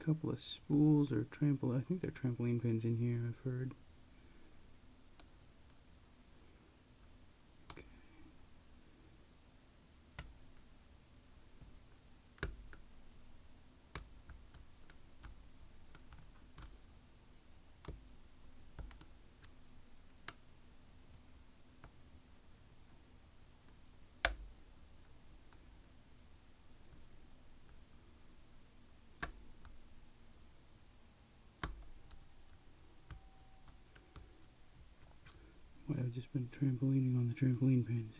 couple of spools or I think they're trampoline pins in here, I've heard. Okay. I've just been trampolining on the trampoline pins.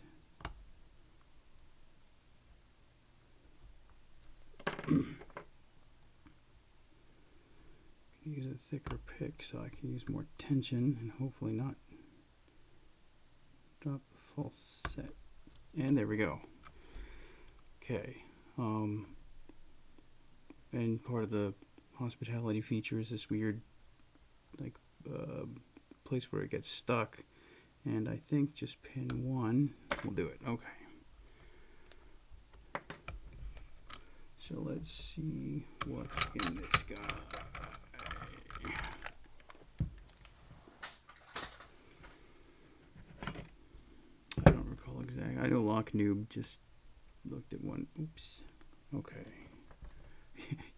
Use a thicker pick so I can use more tension and hopefully not drop the full set. And there we go. Okay. And part of the hospitality feature is this weird place where it gets stuck. And I think just pin 1 will do it. Okay. So let's see what's in this guy. I don't recall exactly. I know Lock Noob just looked at one. Oops. Okay.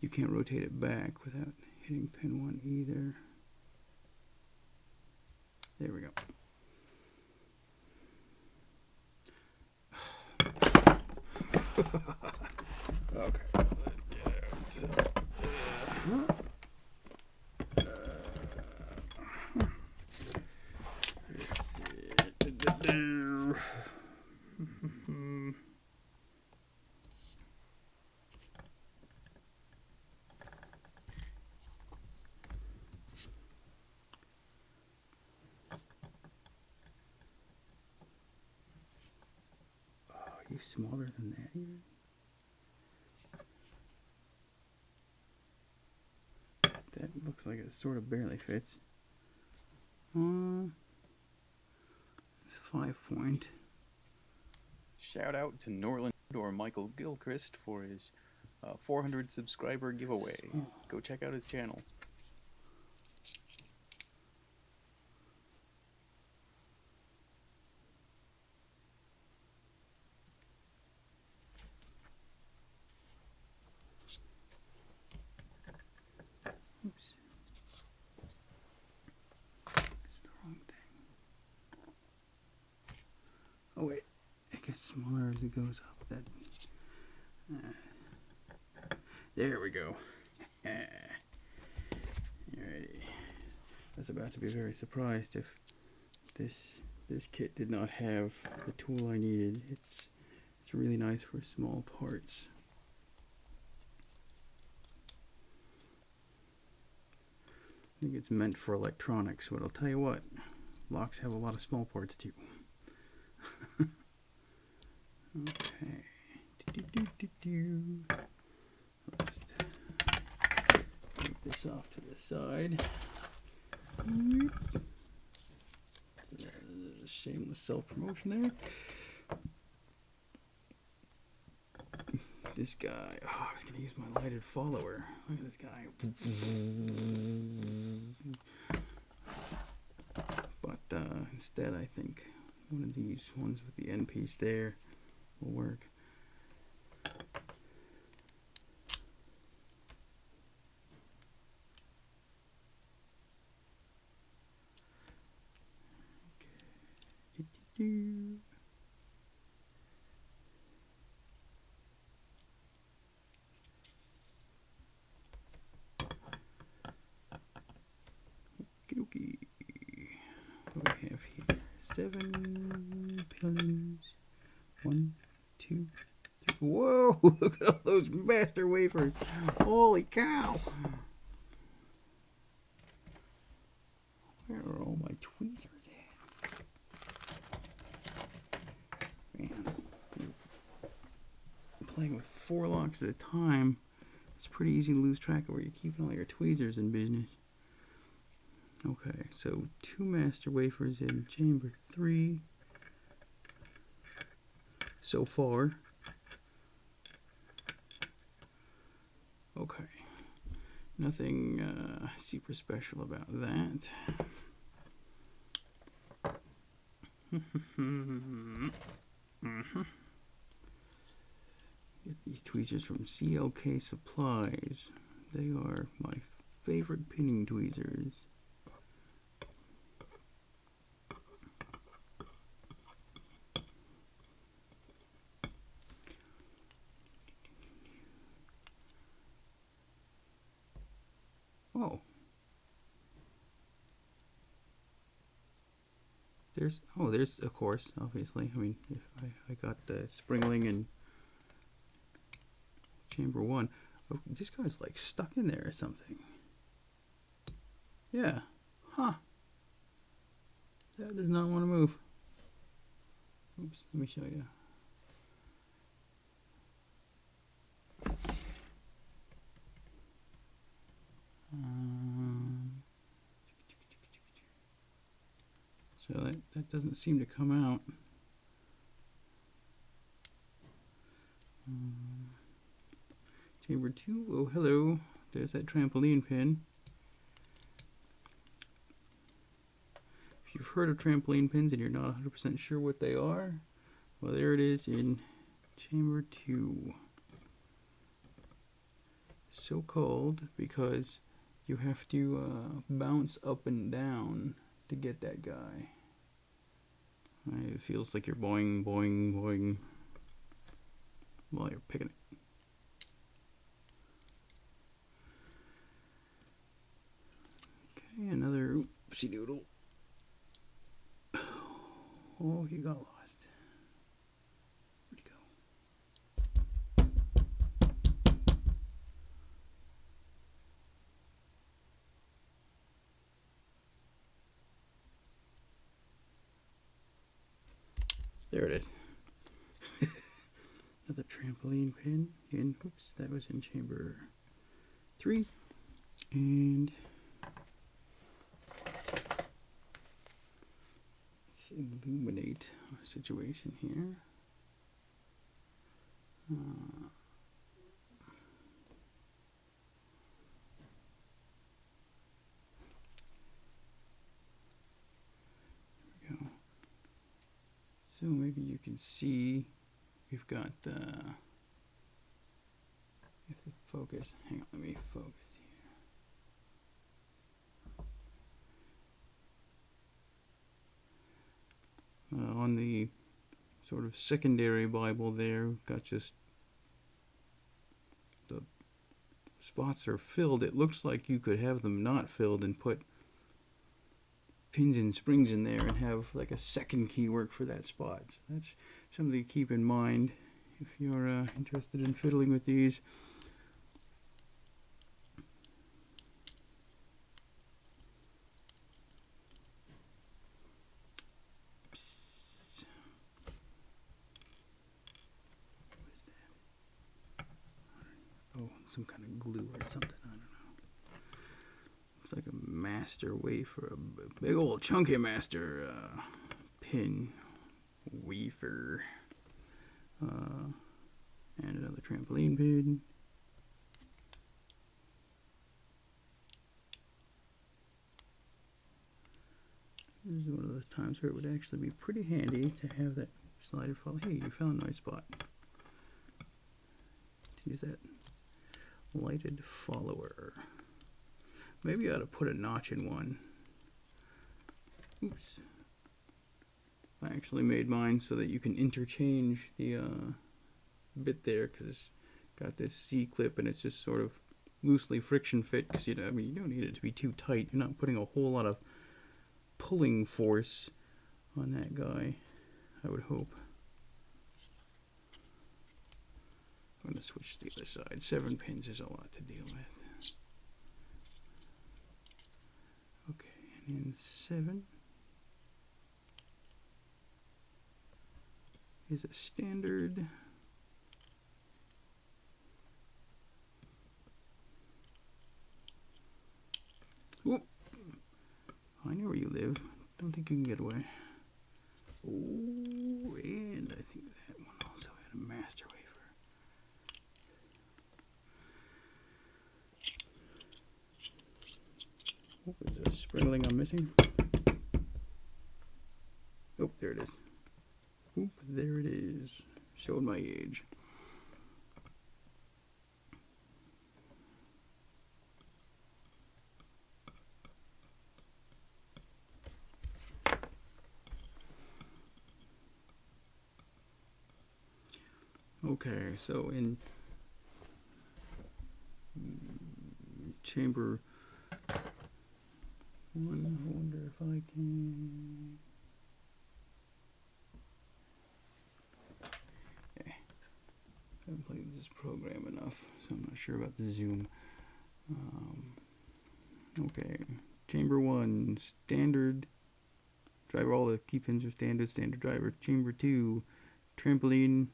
You can't rotate it back without hitting pin 1 either. There we go. Okay, let's get out. Are you smaller than that even? That looks like it sort of barely fits. It's 5-point. Shout out to Norland or Michael Gilchrist for his 400 subscriber giveaway. Go check out his channel. Oops. That's the wrong thing. Oh wait, it gets smaller as it goes up. That. There we go. Alrighty. I was about to be very surprised if this kit did not have the tool I needed. It's really nice for small parts. I think it's meant for electronics, but I'll tell you what, locks have a lot of small parts too. Okay. Let's take this off to the side. Shameless self-promotion there. This guy, oh, I was going to use my lighted follower. Look at this guy. But instead I think one of these ones with the end piece there will work. Okay. What do we have here? 7 pins. 1, 2, 3. Whoa! Look at all those master wafers. Holy cow! Where are all my tweezers at? Man, playing with 4 locks at a time, it's pretty easy to lose track of where you're keeping all your tweezers in business. Okay, so 2 master wafers in chamber 3 so far. Okay, Nothing super special about that. Get these tweezers from CLK Supplies. They are my favorite pinning tweezers. Oh. There's of course, obviously. I mean, if I got the Springling and Chamber 1. Oh, this guy's like stuck in there or something. Yeah. Huh. That does not want to move. Oops, let me show you. So that doesn't seem to come out. Chamber 2, oh hello, there's that trampoline pin. If you've heard of trampoline pins and you're not 100% sure what they are, well there it is in Chamber 2. So called because you have to bounce up and down to get that guy. It feels like you're boing, boing, boing while you're picking it. Okay, another oopsie doodle. Oh, he got lost. Where'd he go? There it is. Another trampoline pin in, oops, that was in Chamber 3. And let's illuminate our situation here. There we go. So maybe you can see we've got the, if the focus, hang on, let me focus here. On the sort of secondary Bible there, we've got just the spots are filled. It looks like you could have them not filled and put pins and springs in there and have like a second key work for that spot. So that's something to keep in mind if you're interested in fiddling with these. What is that? Oh, some kind of glue or something, I don't know. Looks like a master wafer, a big old chunky master pin wafer. And another trampoline pin. This is one of those times where it would actually be pretty handy to have that slider follow. Hey, you found a nice spot. To use that lighted follower. Maybe I ought to put a notch in one. Oops. I actually made mine so that you can interchange the bit there, because it's got this C-clip and it's just sort of loosely friction fit, because you know, I mean, you don't need it to be too tight. You're not putting a whole lot of pulling force on that guy, I would hope. I'm going to switch to the other side. 7 pins is a lot to deal with. Okay, and in 7 is a standard. Whoop! I know where you live. Don't think you can get away. Oh, and I think that one also had a master wafer. springling I'm missing. Oh, there it is. Oop, there it is. Showing my age. Okay, so in chamber 1, I wonder if I can... Okay. I haven't played this program enough, so I'm not sure about the zoom. Okay, chamber 1, standard driver, all the key pins are standard driver. Chamber 2, trampoline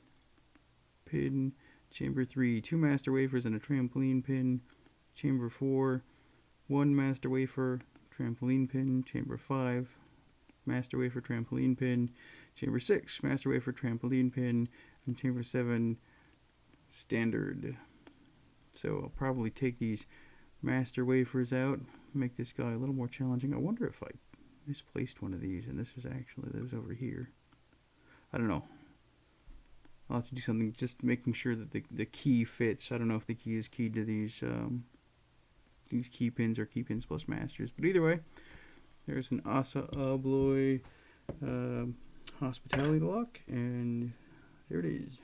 pin. Chamber 3, 2 master wafers and a trampoline pin. Chamber 4, 1 master wafer, trampoline pin. Chamber 5, master wafer, trampoline pin. Chamber 6, master wafer, trampoline pin. And chamber 7, standard. So I'll probably take these master wafers out, make this guy a little more challenging. I wonder if I misplaced one of these and this is actually those over here. I don't know. I'll have to do something just making sure that the key fits. I don't know if the key is keyed to these key pins or key pins plus masters. But either way, there's an Assa Abloy Hospitality Lock, and there it is.